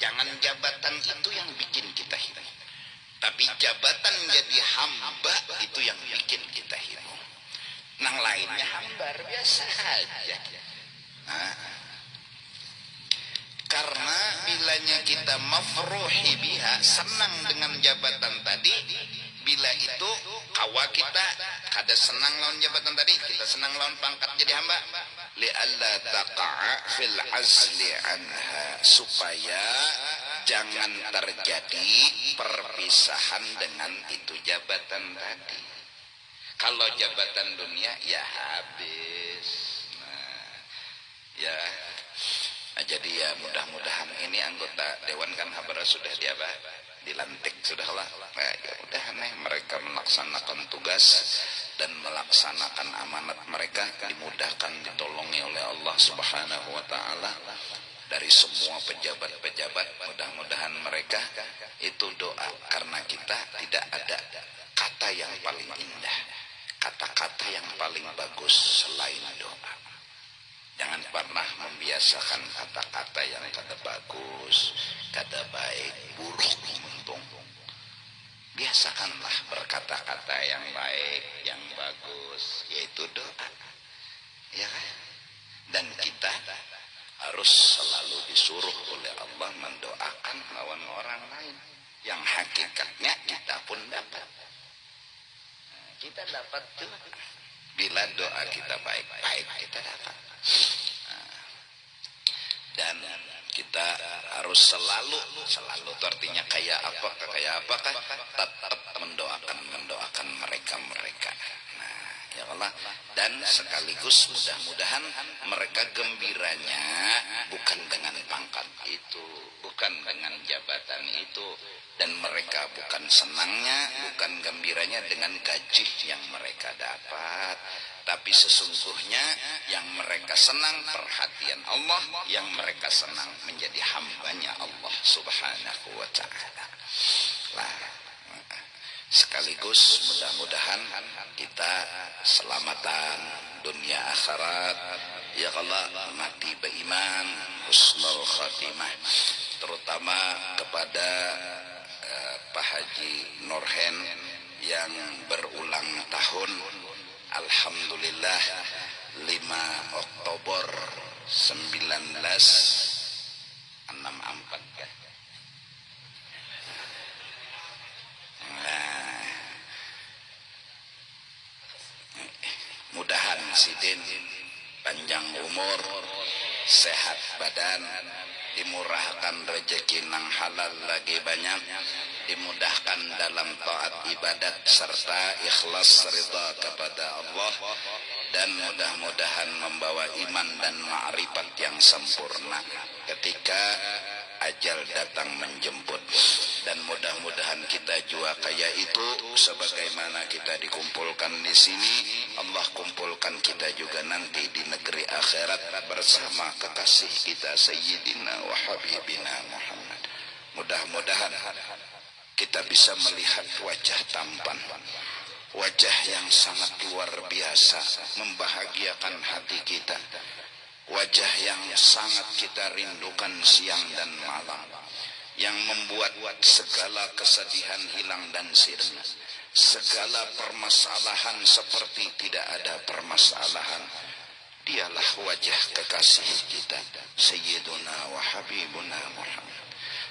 Jangan jabatan itu yang bikin kita hina, tapi jabatan jadi hamba itu yang bikin kita hina. Nang lainnya hamba biasa aja. Nah, karena bilanya kita mafruhi biha, senang dengan jabatan tadi, bila itu kawa kita kada senang lawan jabatan tadi, kita senang lawan pangkat jadi hamba, li'alla taqa'a fil azli anha, supaya jangan terjadi perpisahan dengan itu jabatan tadi. Kalau jabatan dunia ya habis. Nah, ya. Nah, jadi ya mudah-mudahan ini anggota dewan kan habara sudah dilantik sudahlah. Nah, ya udah mereka melaksanakan tugas dan melaksanakan amanat mereka, dimudahkan, ditolongi oleh Allah Subhanahu wa taala dari semua pejabat-pejabat. Mudah-mudahan mereka itu doa, karena kita tidak ada kata yang paling indah, kata-kata yang paling bagus selain doa. Jangan pernah membiasakan kata-kata yang kada bagus, kada baik, buruk, untung. Biasakanlah berkata-kata yang baik, yang bagus, yaitu doa. Ya kan? Dan kita harus selalu disuruh oleh Allah mendoakan lawan orang lain, yang hakikatnya kita pun dapat. Nah, kita dapat tuh bila doa kita baik-baik, kita dapat. Dan kita harus selalu itu artinya kayak apakah tetap mendoakan mereka. Nah, ya Allah, dan sekaligus mudah-mudahan mereka gembiranya bukan dengan pangkat itu, bukan dengan jabatan itu, dan mereka bukan senangnya, bukan gembiranya dengan gaji yang mereka dapat, tapi sesungguhnya yang mereka senang perhatian Allah, yang mereka senang menjadi hambanya Allah Subhanahu wa ta'ala. Nah, sekaligus mudah-mudahan kita selamatan dunia akhirat, ya Allah, mati beriman, husnul khatimah, terutama kepada Pak Haji Nurhen yang berulang tahun. Alhamdulillah 5 Oktober 1964 ya. Nah, mudahan sidin panjang umur, sehat badan, dimurahkan rezeki nang halal lagi banyak, dimudahkan dalam taat ibadat serta ikhlas ridha kepada Allah, dan mudah-mudahan membawa iman dan ma'rifat yang sempurna ketika ajal datang menjemput. Dan mudah-mudahan kita juga dua kaya itu, sebagaimana kita dikumpulkan di sini, Allah kumpulkan kita juga nanti di negeri akhirat bersama kekasih kita Sayyidina wa Habibina Muhammad. Mudah-mudahan kita bisa melihat wajah tampan, wajah yang sangat luar biasa, membahagiakan hati kita, wajah yang sangat kita rindukan siang dan malam, yang membuat segala kesedihan hilang dan sirna, segala permasalahan seperti tidak ada permasalahan. Dialah wajah kekasih kita Sayyiduna wa Habibuna Muhammad.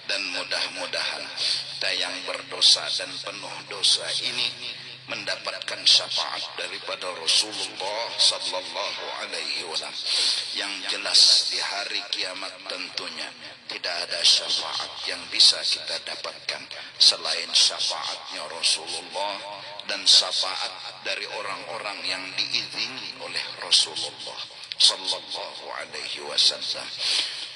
Dan mudah-mudahan kita yang berdosa dan penuh dosa ini mendapatkan syafaat daripada Rasulullah sallallahu alaihi wasallam. Yang jelas di hari kiamat tentunya tidak ada syafaat yang bisa kita dapatkan selain syafaatnya Rasulullah dan syafaat dari orang-orang yang diizini oleh Rasulullah sallallahu alaihi wasallam.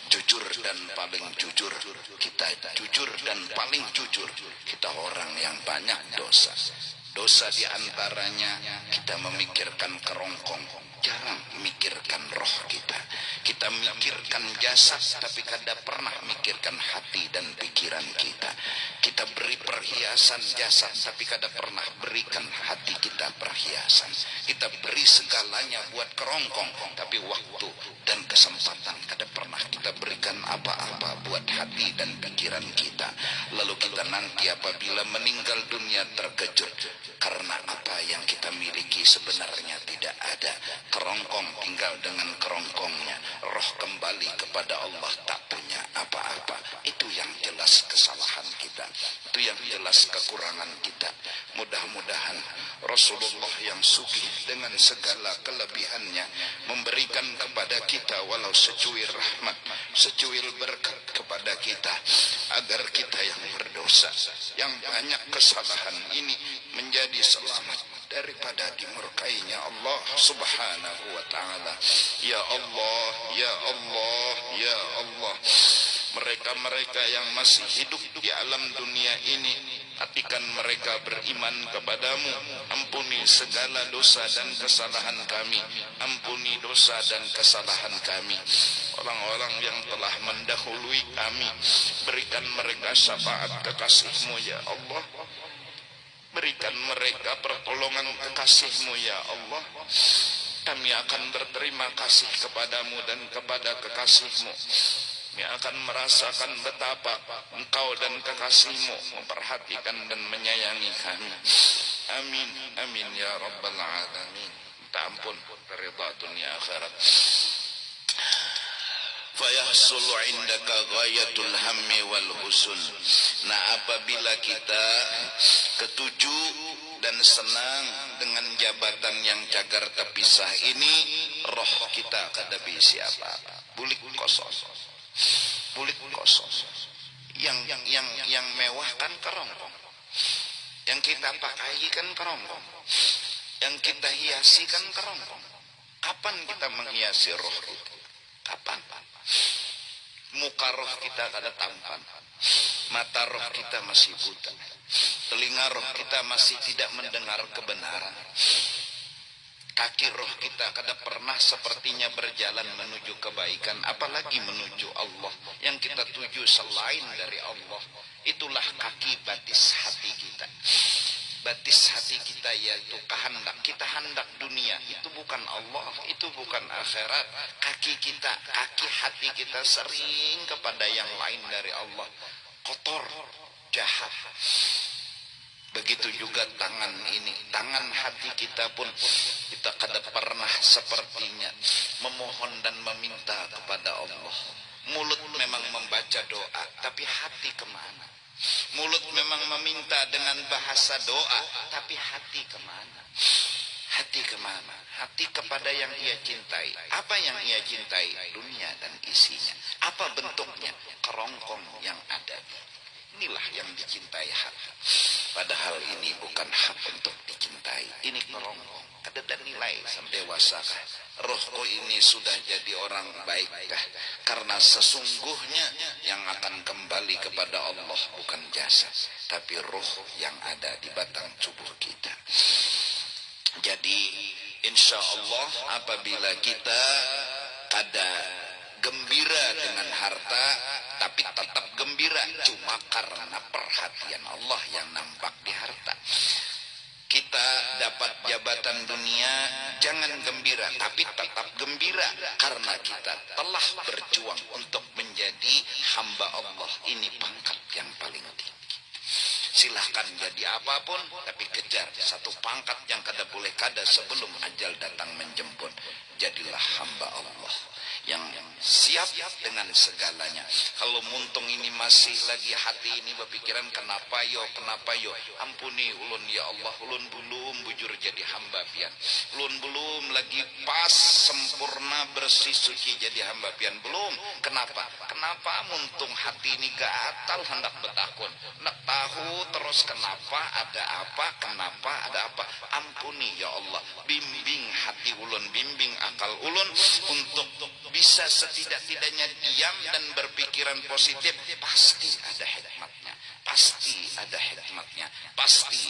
Jujur dan paling jujur kita, jujur dan paling jujur kita orang yang banyak dosa. Dosa diantaranya kita memikirkan kerongkong, jarang memikirkan roh kita. Kita mikirkan jasad tapi kadang pernah mikirkan hati dan pikiran kita. Kita beri perhiasan jasad tapi kadang pernah berikan hati kita perhiasan. Kita beri segalanya buat kerongkong tapi waktu dan kesempatan kadang pernah kita berikan apa-apa buat hati dan pikiran kita. Lalu kita nanti apabila meninggal dunia terkejut karena apa yang kita miliki sebenarnya tidak ada. Kerongkong tinggal dengan kerongkongnya, roh kembali kepada Allah tak punya apa-apa. Itu yang jelas kesalahan kita, itu yang jelas kekurangan kita. Mudah-mudahan Rasulullah yang sugih dengan segala kelebihannya memberikan kepada kita walau secuil rahmat, secuil berkat kepada kita, agar kita yang berdosa, yang banyak kesalahan ini menjadi selamat daripada dimurkainya Allah subhanahu wa ta'ala. Ya Allah, ya Allah, ya Allah, mereka-mereka yang masih hidup di alam dunia ini, hatikan mereka beriman kepadamu. Ampuni segala dosa dan kesalahan kami, ampuni dosa dan kesalahan kami. Orang-orang yang telah mendahului kami, berikan mereka syafaat kekasih-Mu ya Allah. Berikan mereka pertolongan kekasih-Mu ya Allah. Kami akan berterima kasih kepadamu dan kepada kekasih-Mu. Kami akan merasakan betapa Engkau dan kekasih-Mu memperhatikan dan menyayangi kami. Amin, amin ya Rabbal Alamin. Minta ampun, ridha dunia akhirat. Fayahsulu indaka ghayatul hammi wal husun. Nah, apabila kita ketuju dan senang dengan jabatan yang cagar terpisah ini, roh kita kada bisi apa-apa, bulik kosong, bulik kosong. Yang mewah kan kerongkong, yang kita pakai kan kerongkong, yang kita hiasi kan kerongkong. Kapan kita menghiasi roh itu? Kapan? Muka roh kita kada tampan, mata roh kita masih buta, telinga roh kita masih tidak mendengar kebenaran, kaki roh kita kada pernah sepertinya berjalan menuju kebaikan, apalagi menuju Allah yang kita tuju selain dari Allah. Itulah kaki batis hati kita. Batis hati kita yaitu kehendak. Kita hendak dunia, itu bukan Allah, itu bukan akhirat. Kaki kita, kaki hati kita sering kepada yang lain dari Allah, kotor, jahat. Begitu juga tangan ini, tangan hati kita pun kita kada pernah sepertinya memohon dan meminta kepada Allah. Mulut memang membaca doa, tapi hati kemana? Mulut memang meminta dengan bahasa doa, tapi hati kemana? Hati kemana? Hati kepada yang ia cintai. Apa yang ia cintai? Dunia dan isinya. Apa bentuknya? Kerongkong yang ada. Inilah yang dicintai hati. Padahal ini bukan hak untuk dicintai. Ini kerongkong. Kada ada nilai sampai dewasa kah? rohku ini sudah jadi orang baik kah? Karena sesungguhnya yang akan kembali kepada Allah bukan jasad, tapi roh yang ada di batang tubuh kita. Jadi insya Allah apabila kita ada gembira dengan harta, tapi tetap gembira cuma karena perhatian Allah yang nampak di harta. Kita dapat jabatan dunia, jangan gembira, tapi tetap gembira karena kita telah berjuang untuk menjadi hamba Allah. Ini pangkat yang paling tinggi. Silahkan jadi apapun, tapi kejar satu pangkat yang kada boleh kada sebelum ajal datang menjemput. Jadilah hamba Allah yang siap dengan segalanya. Kalau muntung ini masih lagi hati ini berpikiran kenapa yo, ampuni ulun ya Allah, ulun belum bujur jadi hamba pian, ulun belum lagi pas sempurna bersih suci jadi hamba pian, belum. Kenapa muntung hati ini gatal hendak betakun, hendak tahu terus kenapa ada apa. Ampuni ya Allah, bimbing hati ulun, bimbing akal ulun untuk bisa setidak-tidaknya diam dan berpikiran positif. Pasti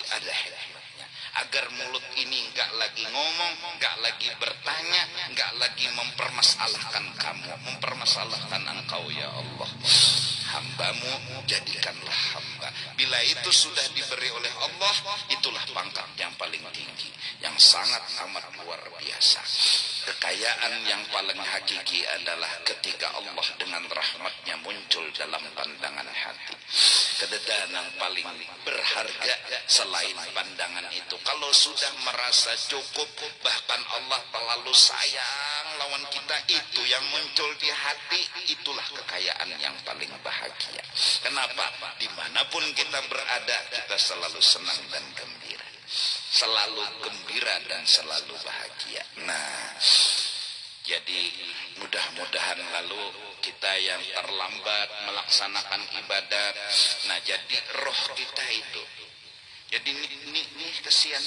ada hikmatnya, agar mulut ini enggak lagi ngomong, enggak lagi bertanya, enggak lagi mempermasalahkan kamu, mempermasalahkan engkau ya Allah. Hambamu jadikanlah hamba. Bila itu sudah diberi oleh Allah, itulah pangkat yang paling tinggi, yang sangat amat luar biasa. Kekayaan yang paling hakiki adalah ketika Allah dengan rahmatnya muncul dalam pandangan hati. Kededan yang paling berharga selain pandangan itu. Kalau sudah merasa cukup, bahkan Allah terlalu sayang lawan kita, itu yang muncul di hati, itulah kekayaan yang paling bahagia. Kenapa? Dimanapun kita berada, kita selalu senang dan gembira. Selalu gembira dan selalu bahagia. Nah, jadi mudah-mudahan lalu kita yang terlambat melaksanakan ibadat, nah jadi roh kita itu, jadi ini kesian,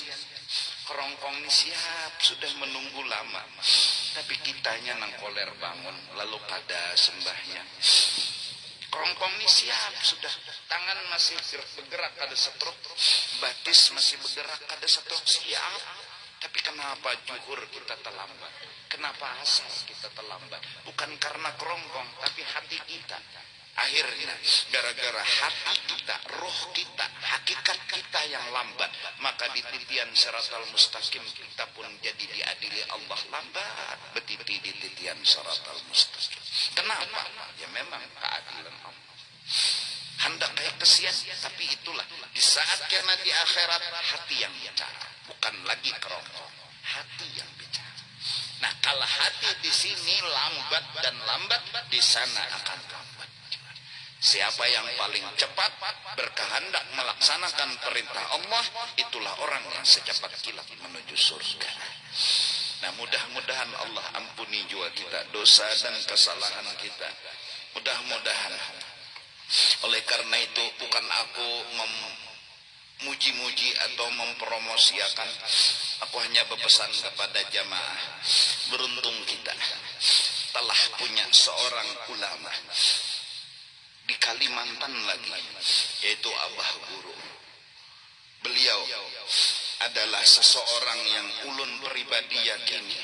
kerongkong ini siap sudah menunggu lama, tapi kitanya nang koler bangun lalu pada sembahyang. Kerongkong ini siap sudah, tangan masih bergerak kada setruk, batis masih bergerak kada setruk, siap. Tapi kenapa zuhur kita terlambat? Kenapa asar kita terlambat? Bukan karena kerongkong, tapi hati kita. Akhirnya gara-gara hati kita, roh kita, hakikat kita yang lambat, maka di titian siratal mustaqim kita pun jadi diadili Allah lambat betiti di titian siratal mustaqim. Kenapa? Ya memang keadilan Allah. Hendak kayak kesian, tapi itulah di saat karena di akhirat hati yang bicara, bukan lagi kerongkong, hati yang bicara. Nah, kalau hati di sini lambat, di sana akan lambat. Siapa yang paling cepat berkehendak melaksanakan perintah Allah, itulah orang yang secepat kilat menuju surga. Nah, mudah-mudahan Allah ampuni juga kita dosa dan kesalahan kita. Mudah-mudahan. Oleh karena itu bukan aku memuji-muji atau mempromosikan, aku hanya berpesan kepada jamaah, beruntung kita telah punya seorang ulama di Kalimantan lagi, yaitu Abah Guru. Beliau adalah seseorang yang ulun pribadi yakini,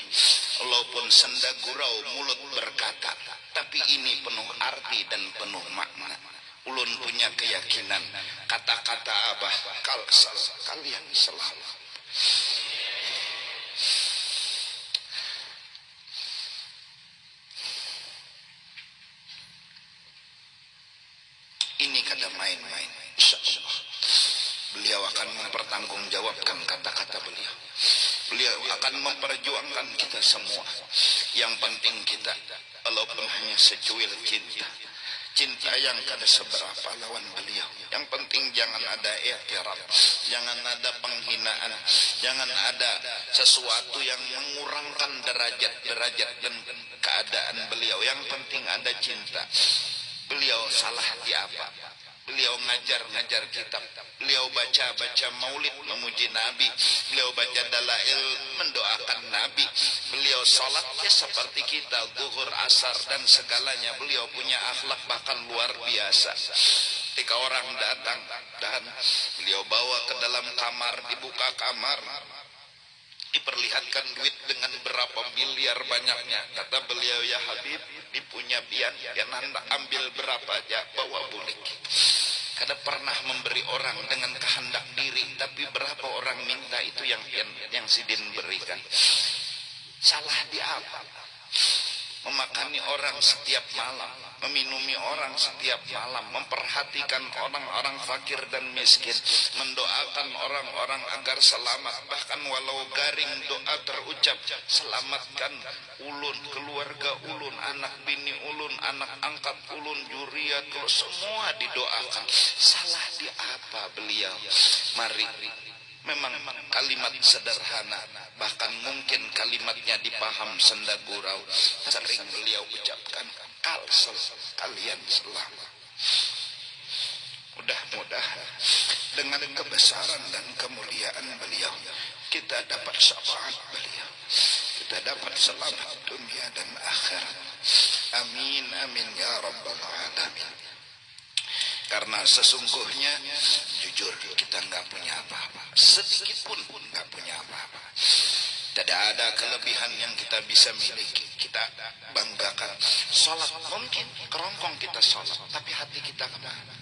walaupun senda gurau mulut berkata, tapi ini penuh arti dan penuh makna. Ulun punya keyakinan kata-kata Abah kalian selalu. Ini kada main-main. Insyaallah beliau akan mempertanggungjawabkan kata-kata beliau. Beliau akan memperjuangkan kita semua. Yang penting kita, walaupun hanya secuil cinta yang kada seberapa lawan beliau. Yang penting jangan ada i'tiraf, jangan ada penghinaan, jangan ada sesuatu yang mengurangkan derajat dan keadaan beliau. Yang penting ada cinta. Beliau salah di apa? Beliau ngajar kitab, beliau baca maulid memuji Nabi, beliau baca dalail mendoakan Nabi, beliau salat ya seperti kita, zuhur, asar dan segalanya. Beliau punya akhlak bahkan luar biasa. Ketika orang datang dan beliau bawa ke dalam kamar, dibuka kamar, diperlihatkan duit dengan berapa miliar banyaknya. Kata beliau, ya Habib, dipunya pian, ya nanda ambil berapa aja, bawa bulik. Kada pernah memberi orang dengan kehendak diri, tapi berapa orang minta itu yang sidin berikan. Salah di apa? Memakani orang setiap malam, meminumi orang setiap malam, memperhatikan orang-orang fakir dan miskin, mendoakan orang-orang agar selamat. Bahkan walau garing doa terucap, selamatkan ulun, keluarga ulun, anak bini ulun, anak angkat ulun, juriat, kalau semua didoakan. Salah di apa beliau? Mari, memang kalimat sederhana, bahkan mungkin kalimatnya dipaham senda gurau, sering beliau ucapkan, kalsel, kalian selamat. Mudah-mudahan dengan kebesaran dan kemuliaan beliau, kita dapat syafaat beliau, kita dapat selamat dunia dan akhirat. Amin, amin ya rabbal alamin. Karena sesungguhnya jujur kita nggak punya apa-apa, sedikit pun nggak punya apa-apa. Tidak ada kelebihan yang kita bisa miliki. Kita banggakan. Salat mungkin kerongkong kita salat, tapi hati kita kemana?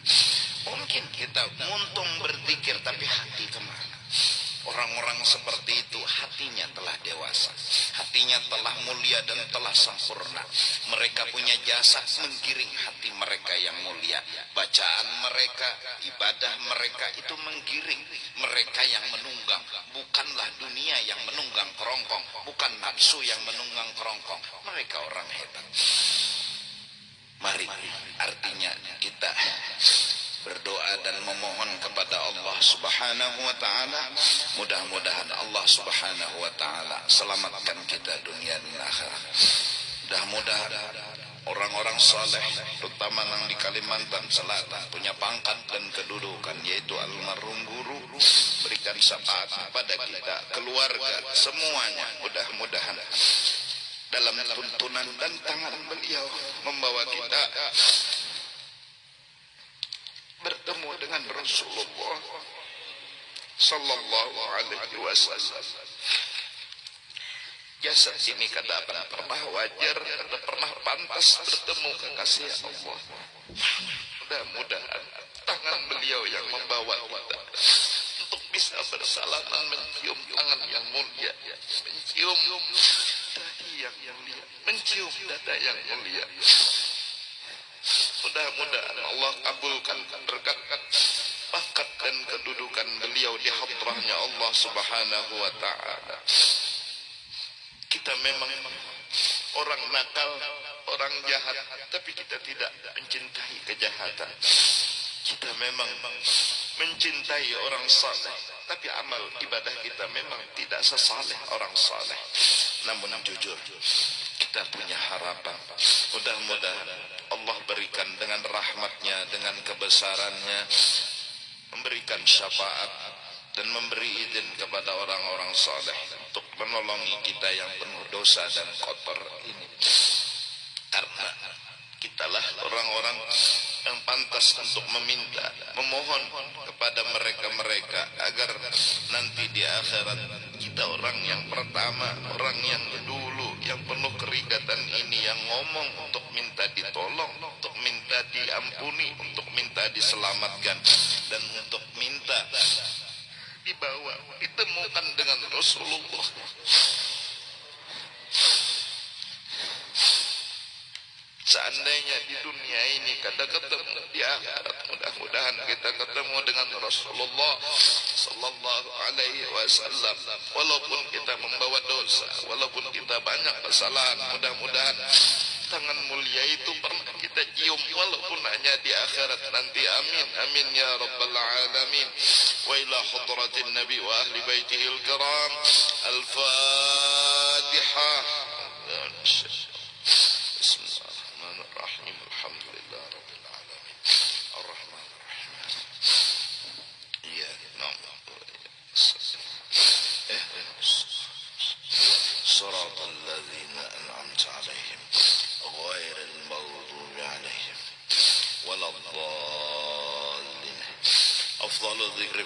Mungkin kita muntung berzikir, tapi hati kemana? Orang-orang seperti itu hatinya telah dewasa, hatinya telah mulia dan telah sempurna. Mereka punya jasa menggiring hati mereka yang mulia. Bacaan mereka, ibadah mereka itu menggiring mereka yang menunggang. Bukanlah dunia yang menunggang kerongkong, bukan nafsu yang menunggang kerongkong. Mereka orang hebat. Mari, artinya kita berdoa dan memohon kepada Allah Subhanahu wa taala, mudah-mudahan Allah Subhanahu wa taala selamatkan kita dunia dan akhirat. Mudah-mudahan orang-orang saleh, terutama yang di Kalimantan Selatan, punya pangkat dan kedudukan, yaitu almarhum guru, berikan syafaat kepada kita, keluarga, semuanya. Mudah-mudahan dalam tuntunan dan tangan beliau membawa kita bertemu dengan Rasulullah sallallahu alaihi wasallam. Jasad ini kada pernah wajar, kada pernah pantas bertemu kekasih Allah. Mudah-mudahan tangan beliau yang membawa kita untuk bisa bersalaman, mencium tangan yang mulia, mencium dahi yang mulia, mencium dada yang mulia. Mudah-mudahan Allah kabulkan berkat pangkat dan kedudukan beliau di hadrahnya Allah Subhanahu wa ta'ala. Kita memang orang nakal, orang jahat, tapi kita tidak mencintai kejahatan. Kita memang mencintai orang saleh, tapi amal ibadah kita memang tidak sesaleh orang saleh. Namun jujur, kita punya harapan. Mudah-mudahan Allah berikan dengan rahmatnya, dengan kebesarannya, memberikan syafaat dan memberi izin kepada orang-orang saleh untuk menolongi kita yang penuh dosa dan kotor ini. Karena kitalah orang-orang yang pantas untuk meminta, memohon kepada mereka-mereka agar nanti di akhirat kita orang yang pertama, orang yang dulu, yang penuh kerigatan ini, yang ngomong untuk minta ditolong, untuk minta diampuni, untuk minta diselamatkan, dan untuk minta dibawa, ditemukan dengan Rasulullah. Seandainya di dunia ini kada ketemu, di akhirat mudah-mudahan kita ketemu dengan Rasulullah sallallahu alaihi wasallam. Walaupun kita membawa dosa, walaupun kita banyak kesalahan, mudah-mudahan tangan mulia itu pernah kita cium, walaupun hanya di akhirat nanti. Amin, amin ya rabbal alamin. Wa ila hadratin nabi wa ahli baitihil kiram. Al-Fatihah. Bismillahirrahmanirrahim. Alhamdulillah rabbil alamin. Ar-Rahman ar-Rahim.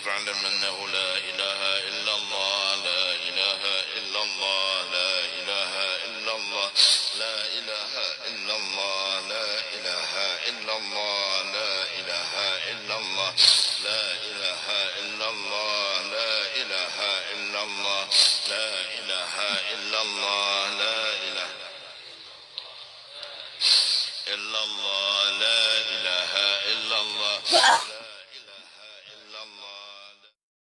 فاعلم أنه لا إله إلا الله لا إله إلا الله لا إله إلا الله لا إله إلا الله لا إله إلا الله لا إله إلا الله لا إله إلا الله لا إله إلا الله لا إله إلا الله لا إله إلا الله